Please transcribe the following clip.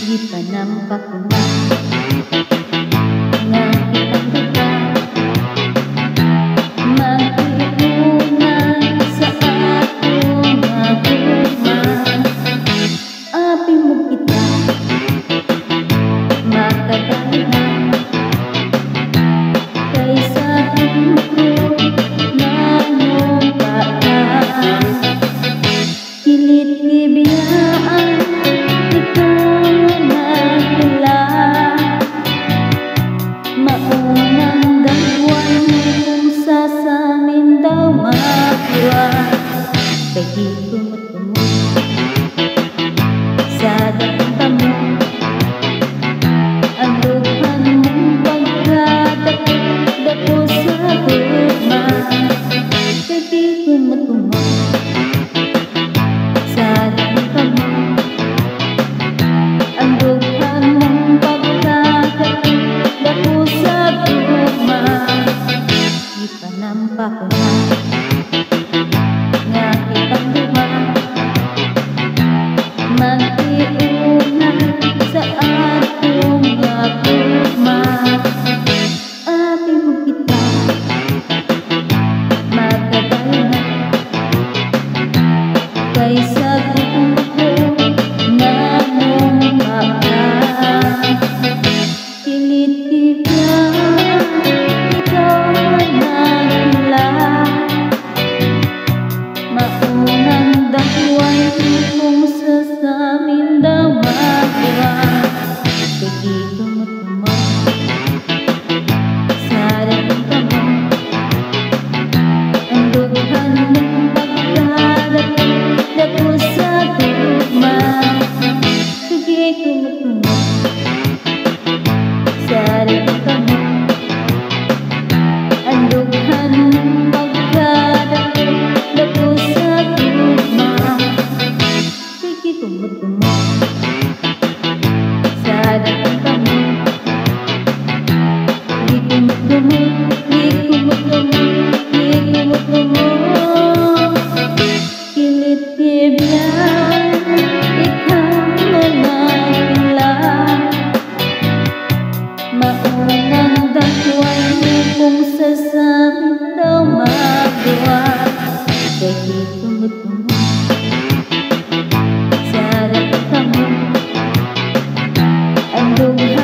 Ipanampak ko na nga kitang lupa, mag-iunay sa akong aguma. Abi mo kita makadala kaysa hintro na mong paan. Kilit gibiyaan maunang dagwan kung sasamin daw makuha. Kaya kumot-kumot sa dagta mo ang lughan mong pagkadako sa gugma. Kaya kumot-kumot sa dagta mo ang lughan mong pagkadako sa gugma. Ipanampak ko na nga kitang lupa, mag-iunay sa akong aguma. Abi mo kita magkadala kaysa gusto na mong paan. Kilit-kilit ikaw manakila, maunang dakwan kung sasamin daw makuha. Kaya kumot-kumot sa dagta mo ang lughan mong pagkadako sa gugma. Kaya kumot-kumot sa dagta mo ang lughan mong pagkadako sa gugma. Kaya kumot-kumot sa dagta mo, di kumot-kumot, di kumot-kumot, di kumot-kumot. Kilit-kibiyan ikaw manakila, maunang dakwan kung sasamin daw magawa. Kaya kumot-kumot sa dagta mo ang lughan